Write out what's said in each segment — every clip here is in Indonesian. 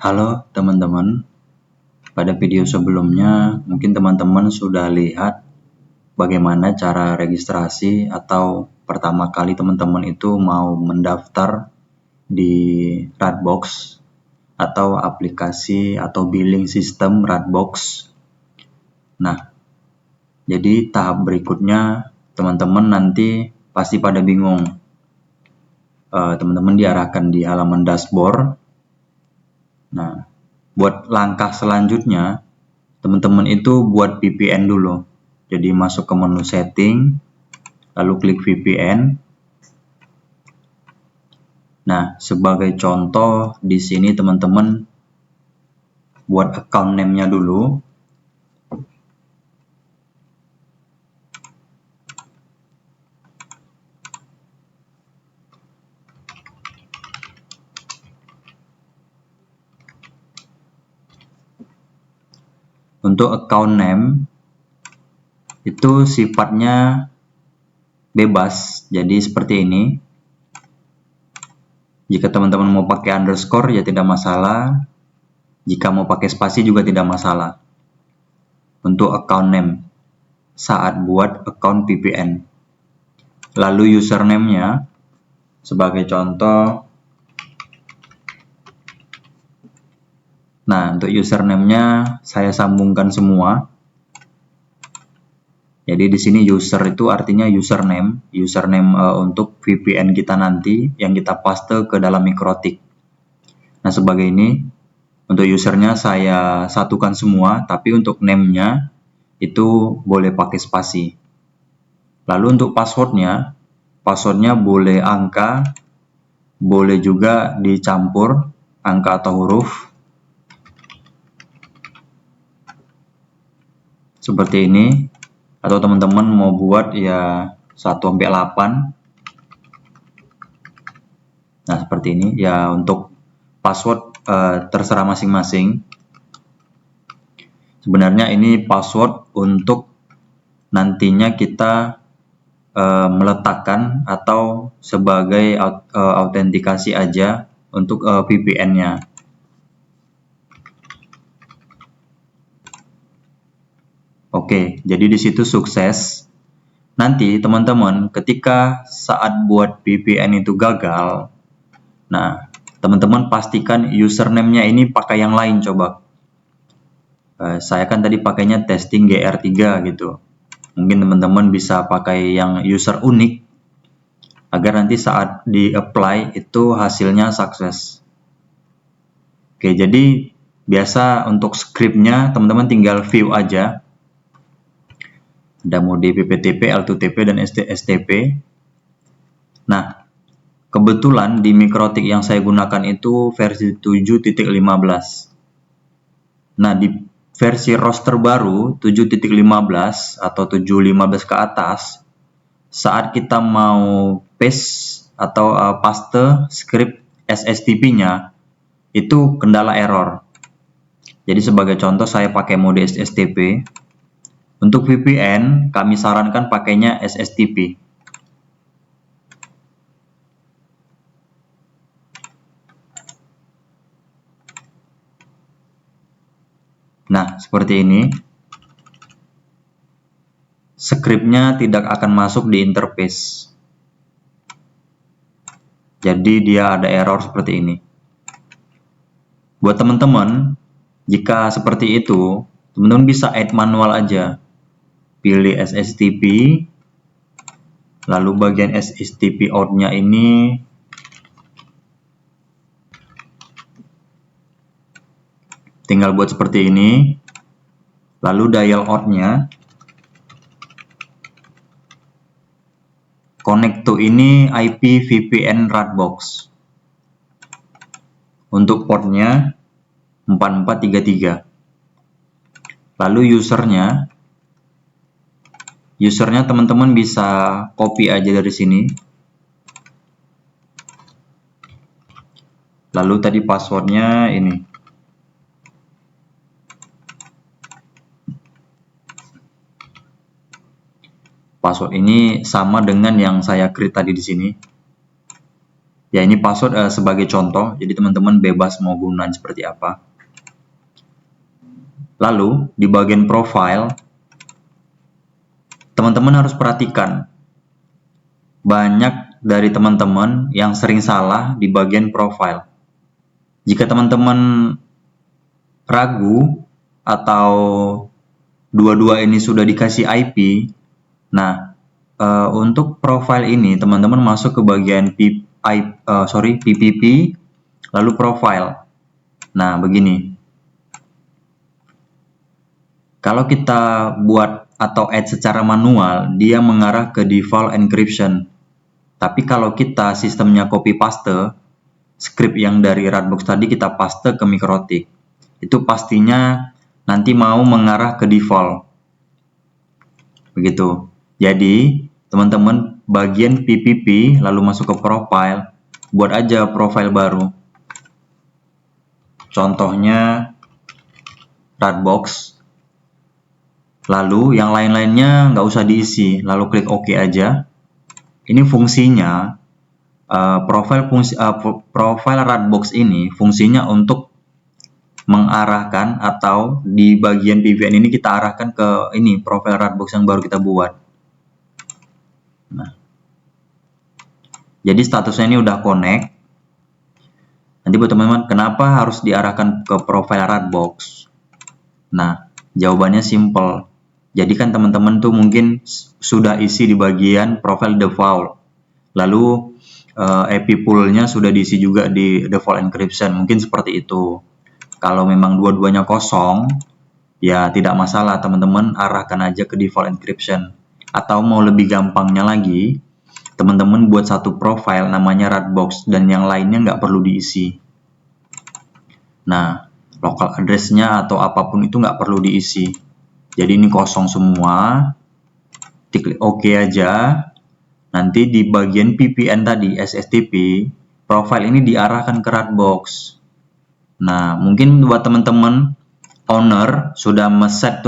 Halo teman-teman, pada video sebelumnya mungkin teman-teman sudah lihat bagaimana cara registrasi atau pertama kali teman-teman itu mau mendaftar di Radbox atau aplikasi atau billing system Radbox. Nah, jadi tahap berikutnya teman-teman nanti pasti pada bingung. Teman-teman diarahkan di halaman dashboard. Nah, buat langkah selanjutnya, teman-teman itu buat VPN dulu. Jadi masuk ke menu setting, lalu klik VPN. Nah, sebagai contoh di sini teman-teman buat account name-nya dulu. Untuk account name itu sifatnya bebas, jadi seperti ini. Jika teman-teman mau pakai underscore ya tidak masalah. Jika mau pakai spasi juga tidak masalah. Untuk account name saat buat account VPN. Lalu username-nya sebagai contoh. Nah, untuk username-nya saya sambungkan semua. Jadi di sini user itu artinya username untuk VPN kita nanti yang kita paste ke dalam Mikrotik. Nah, sebagai ini untuk usernya saya satukan semua, tapi untuk name-nya itu boleh pakai spasi. Lalu untuk passwordnya boleh angka, boleh juga dicampur angka atau huruf. Seperti ini. Atau teman-teman mau buat ya 1-8. Nah, seperti ini. Ya, untuk password terserah masing-masing. Sebenarnya ini password untuk nantinya kita meletakkan atau sebagai autentikasi aja untuk VPN-nya. Oke, jadi di situ sukses. Nanti teman-teman ketika saat buat VPN itu gagal, nah teman-teman pastikan username-nya ini pakai yang lain coba. Saya kan tadi pakainya testing GR3 gitu. Mungkin teman-teman bisa pakai yang user unik agar nanti saat di apply itu hasilnya sukses. Oke, jadi biasa untuk scriptnya teman-teman tinggal view aja. Ada mode PPTP, L2TP, dan STP. Nah, kebetulan di Mikrotik yang saya gunakan itu versi 7.15. Nah, di versi ROS terbaru 7.15 atau 7.15 ke atas, saat kita mau paste atau paste script SSTP-nya, itu kendala error. Jadi sebagai contoh saya pakai mode SSTP. Untuk VPN, kami sarankan pakainya SSTP. Nah, seperti ini. Scriptnya tidak akan masuk di interface. Jadi dia ada error seperti ini. Buat teman-teman, jika seperti itu, teman-teman bisa add manual aja. Pilih SSTP, lalu bagian SSTP out-nya ini tinggal buat seperti ini, lalu dial out-nya connect to ini IP VPN Radbox. Untuk portnya 4433. Lalu usernya teman-teman bisa copy aja dari sini. Lalu tadi passwordnya ini. Password ini sama dengan yang saya create tadi di sini. Ya, ini password sebagai contoh, jadi teman-teman bebas mau gunain seperti apa. Lalu, di bagian profile, teman-teman harus perhatikan, banyak dari teman-teman yang sering salah di bagian profile. Jika teman-teman ragu atau dua-dua ini sudah dikasih IP, nah untuk profile ini teman-teman masuk ke bagian PPP, lalu profile. Nah, begini. Kalau kita buat atau add secara manual, dia mengarah ke default encryption. Tapi kalau kita sistemnya copy paste, script yang dari Ratbox tadi kita paste ke Mikrotik, itu pastinya nanti mau mengarah ke default. Begitu. Jadi, teman-teman bagian PPP lalu masuk ke profile, buat aja profile baru. Contohnya Ratbox. Lalu yang lain-lainnya nggak usah diisi, lalu klik OK aja. Ini fungsinya profile Ratbox ini fungsinya untuk mengarahkan atau di bagian VPN ini kita arahkan ke ini profile Ratbox yang baru kita buat. Nah, jadi statusnya ini udah connect. Nanti buat teman-teman, kenapa harus diarahkan ke profile Ratbox? Nah, jawabannya simple. Jadi kan teman-teman tuh mungkin sudah isi di bagian profile default. Lalu IP pool-nya sudah diisi juga di default encryption. Mungkin seperti itu. Kalau memang dua-duanya kosong, ya tidak masalah, teman-teman arahkan aja ke default encryption. Atau mau lebih gampangnya lagi, teman-teman buat satu profile namanya Ratbox dan yang lainnya nggak perlu diisi. Nah, local address-nya atau apapun itu nggak perlu diisi. Jadi ini kosong semua, klik OK aja. Nanti di bagian VPN tadi, SSTP, profile ini diarahkan ke Ratbox. Nah, mungkin buat teman-teman owner sudah ngeset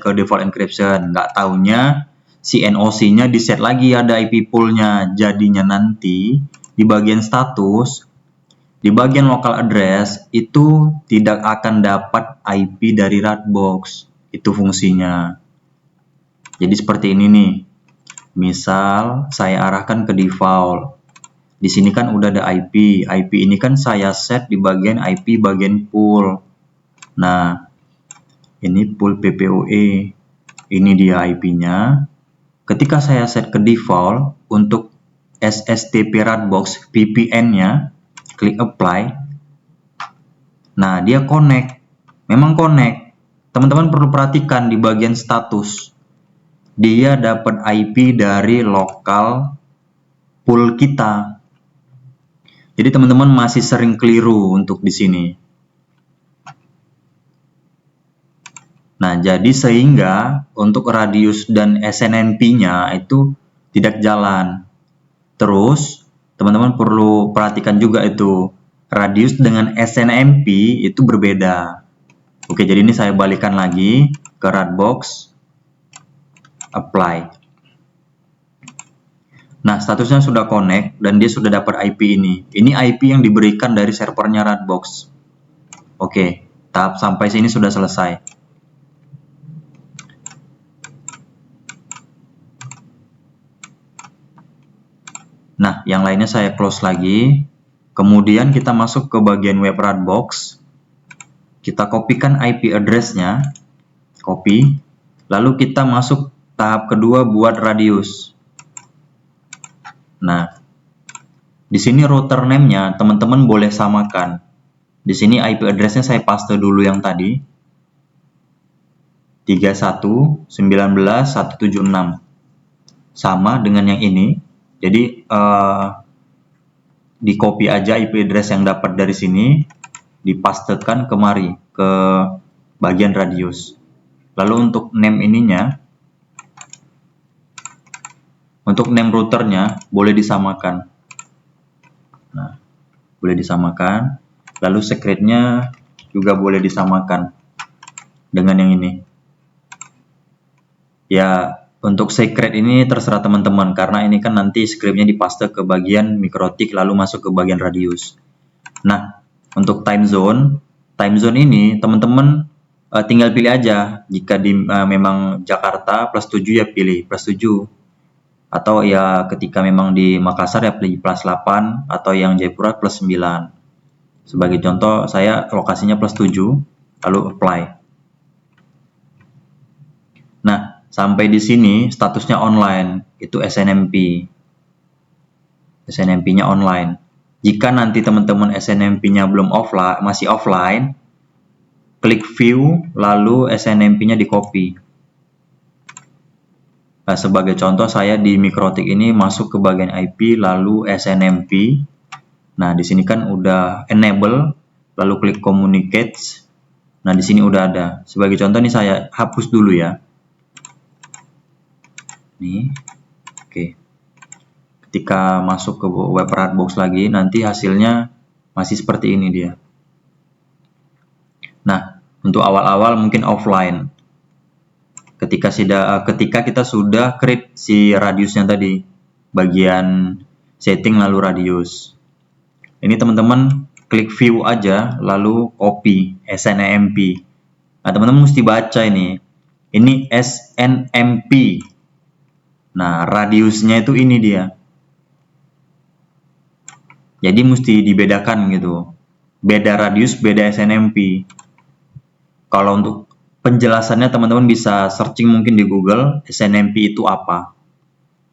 ke default encryption, nggak taunya si NOC-nya di-set lagi ada IP pool-nya. Jadinya nanti di bagian status, di bagian local address itu tidak akan dapat IP dari Ratbox. Itu fungsinya. Jadi seperti ini nih. Misal saya arahkan ke default. Di sini kan udah ada IP. IP ini kan saya set di bagian IP bagian pool. Nah, ini pool PPOE. Ini dia IP-nya. Ketika saya set ke default untuk SSTP Ratbox VPN-nya, klik apply. Nah, dia connect. Memang connect. Teman-teman perlu perhatikan di bagian status. Dia dapat IP dari lokal pool kita. Jadi teman-teman masih sering keliru untuk di sini. Nah, jadi sehingga untuk radius dan SNMP-nya itu tidak jalan. Terus, teman-teman perlu perhatikan juga itu. Radius dengan SNMP itu berbeda. Oke, jadi ini saya balikan lagi ke Ratbox. Apply. Nah, statusnya sudah connect dan dia sudah dapat IP ini. Ini IP yang diberikan dari servernya Ratbox. Oke, tahap sampai sini sudah selesai. Nah, yang lainnya saya close lagi. Kemudian kita masuk ke bagian web Ratbox. Kita kopikan IP address-nya. Copy. Lalu kita masuk tahap kedua buat radius. Nah, di sini router name-nya teman-teman boleh samakan. Di sini IP address-nya saya paste dulu yang tadi. 31.19.176. Sama dengan yang ini. Jadi di copy aja IP address yang dapat dari sini, dipastekan kemari ke bagian radius. Lalu untuk name ininya, untuk name routernya boleh disamakan. Nah, boleh disamakan. Lalu secretnya juga boleh disamakan dengan yang ini. Ya, Untuk secret ini terserah teman-teman, karena ini kan nanti scriptnya dipaste ke bagian mikrotik lalu masuk ke bagian radius. Nah, untuk time zone ini teman-teman tinggal pilih aja. Jika memang Jakarta plus 7 ya pilih plus 7. Atau ya ketika memang di Makassar ya pilih plus 8, atau yang Jayapura plus 9. Sebagai contoh, saya lokasinya plus 7, lalu apply. Nah, sampai di sini statusnya online, itu SNMP. SNMP-nya online. Jika nanti teman-teman SNMP-nya belum offline, masih offline, klik view, lalu SNMP-nya di copy. Nah, sebagai contoh saya di Mikrotik ini masuk ke bagian IP, lalu SNMP. Nah, di sini kan udah enable, lalu klik communicate. Nah, di sini udah ada. Sebagai contoh nih saya hapus dulu ya. Nih, oke. Ketika masuk ke web Radbox lagi, nanti hasilnya masih seperti ini dia. Nah, untuk awal-awal mungkin offline. Ketika kita sudah create si radiusnya tadi, bagian setting lalu radius. Ini teman-teman klik view aja, lalu copy SNMP. Nah, teman-teman mesti baca ini. Ini SNMP. Nah, radiusnya itu ini dia. Jadi mesti dibedakan gitu. Beda radius, beda SNMP. Kalau untuk penjelasannya teman-teman bisa searching mungkin di Google, SNMP itu apa.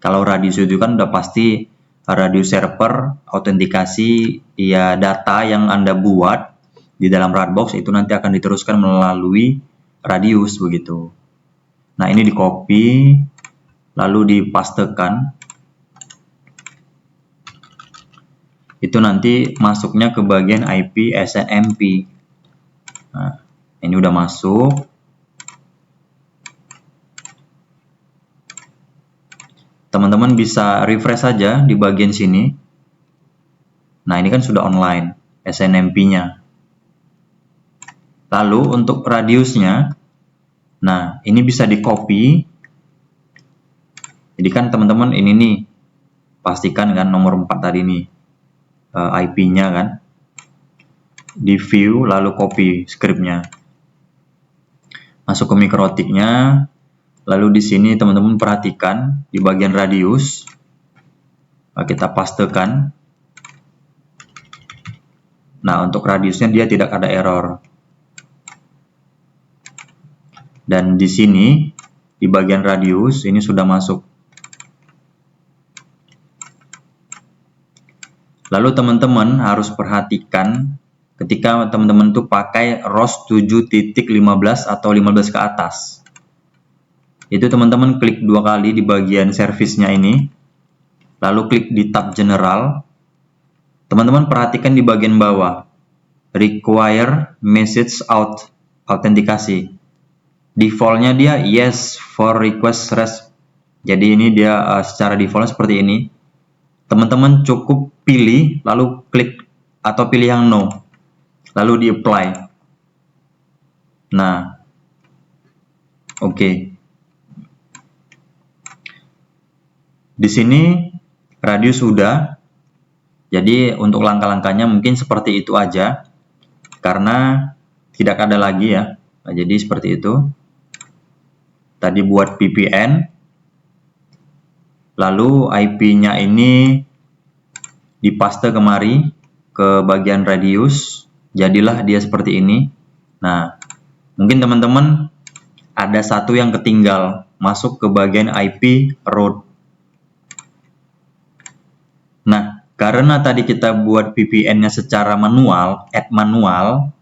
Kalau radius itu kan udah pasti radius server, autentikasi, ya data yang Anda buat di dalam Radbox itu nanti akan diteruskan melalui radius begitu. Nah, ini di copy lalu dipastekan. Itu nanti masuknya ke bagian IP SNMP. Nah, ini udah masuk. Teman-teman bisa refresh saja di bagian sini. Nah, ini kan sudah online SNMP-nya. Lalu untuk radiusnya, nah ini bisa di copy. Jadi kan teman-teman ini nih, pastikan kan nomor 4 tadi nih, IP-nya kan. Di view lalu copy scriptnya. Masuk ke mikrotiknya. Lalu di sini teman-teman perhatikan di bagian radius. Kita pastekan. Nah, untuk radiusnya dia tidak ada error. Dan di sini di bagian radius ini sudah masuk. Lalu teman-teman harus perhatikan ketika teman-teman tuh pakai ROS 7.15 atau 15 ke atas. Itu teman-teman klik 2 kali di bagian servisnya ini. Lalu klik di tab general. Teman-teman perhatikan di bagian bawah. Require message out autentikasi. Defaultnya dia yes for request rest. Jadi ini dia secara default seperti ini. Teman-teman cukup pilih lalu klik atau pilih yang no. Lalu di apply. Nah, oke. Di sini radius sudah. Jadi untuk langkah-langkahnya mungkin seperti itu aja. Karena tidak ada lagi ya. Nah, jadi seperti itu. Tadi buat VPN. Lalu IP-nya ini dipaste kemari ke bagian radius. Jadilah dia seperti ini. Nah, mungkin teman-teman ada satu yang ketinggal masuk ke bagian IP route. Nah, karena tadi kita buat VPN-nya secara manual, add manual,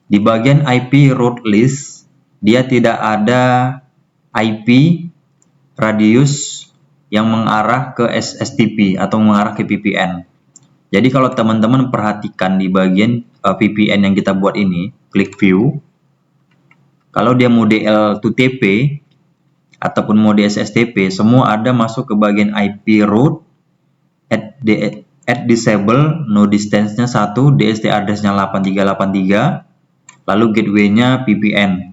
di bagian IP route list, dia tidak ada IP radius yang mengarah ke SSTP atau mengarah ke VPN. Jadi kalau teman-teman perhatikan di bagian VPN yang kita buat ini, klik view. Kalau dia mode L2TP ataupun mode SSTP, semua ada masuk ke bagian IP route, add disable, no distance-nya 1, DST address-nya 8383, lalu gateway-nya VPN.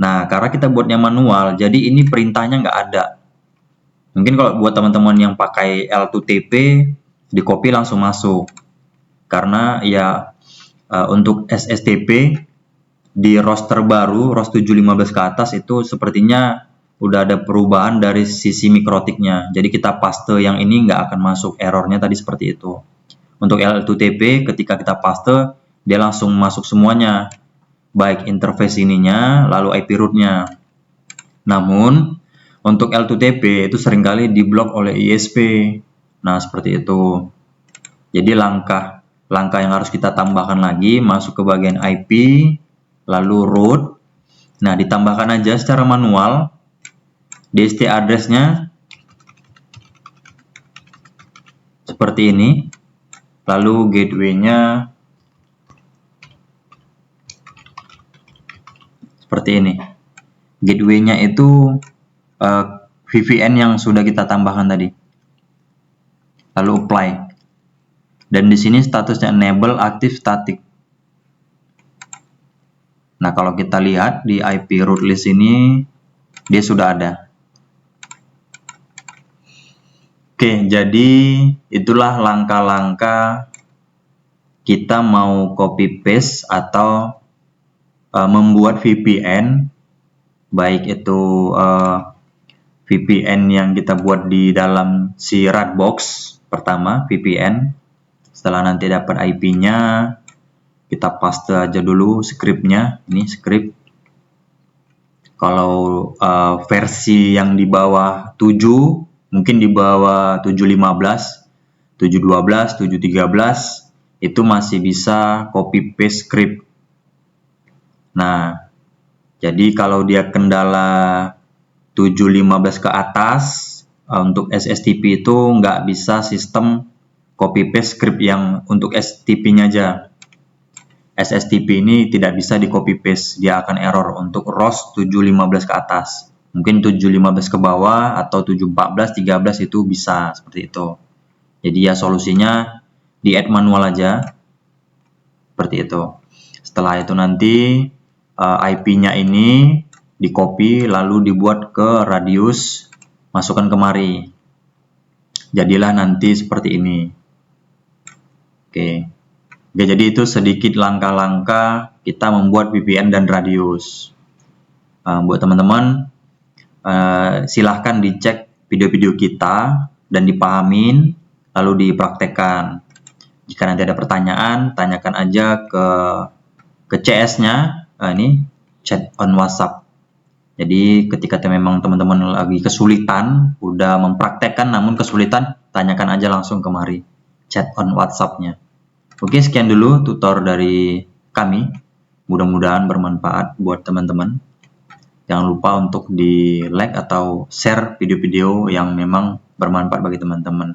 Nah, karena kita buatnya manual, jadi ini perintahnya nggak ada. Mungkin kalau buat teman-teman yang pakai L2TP, di copy langsung masuk. Karena ya untuk SSTP di ROS terbaru, ROS 715 ke atas itu sepertinya udah ada perubahan dari sisi mikrotiknya. Jadi kita paste yang ini nggak akan masuk, errornya tadi seperti itu. Untuk L2TP ketika kita paste, dia langsung masuk semuanya. Baik interface ininya, lalu IP rootnya. Namun, untuk L2TP itu seringkali diblok oleh ISP. Nah, seperti itu. Jadi langkah yang harus kita tambahkan lagi, masuk ke bagian IP, lalu root. Nah, ditambahkan aja secara manual. DST address-nya seperti ini. Lalu gateway-nya seperti ini. Gateway-nya itu VPN yang sudah kita tambahkan tadi. Lalu apply. Dan di sini statusnya enable active static. Nah, kalau kita lihat di IP root list ini, dia sudah ada. Oke, jadi itulah langkah-langkah kita mau copy paste atau membuat VPN, baik itu VPN yang kita buat di dalam si Radbox pertama, VPN. Setelah nanti dapat IP-nya, kita paste aja dulu scriptnya. Ini script. Kalau versi yang di bawah 7, mungkin di bawah 7.15, 7.12, 7.13, itu masih bisa copy paste script. Nah, jadi kalau dia kendala 7.15 ke atas, untuk SSTP itu nggak bisa sistem copy paste script yang untuk STP-nya aja. SSTP ini tidak bisa di copy paste, dia akan error untuk ROS 7.15 ke atas. Mungkin 7.15 ke bawah atau 7.14, 13 itu bisa seperti itu. Jadi ya solusinya di add manual aja. Seperti itu. Setelah itu nanti IP-nya ini di copy lalu dibuat ke radius, masukkan kemari. Jadilah nanti seperti ini. Oke, jadi itu sedikit langkah-langkah kita membuat VPN dan radius. Buat teman-teman, silahkan dicek video-video kita dan dipahamin, lalu dipraktekkan. Jika nanti ada pertanyaan, tanyakan aja ke CS-nya. Ini chat on WhatsApp. Jadi ketika memang teman-teman lagi kesulitan, udah mempraktekkan namun kesulitan, tanyakan aja langsung kemari, chat on WhatsApp-nya. Oke, sekian dulu tutor dari kami. Mudah-mudahan bermanfaat buat teman-teman. Jangan lupa untuk di like atau share video-video yang memang bermanfaat bagi teman-teman.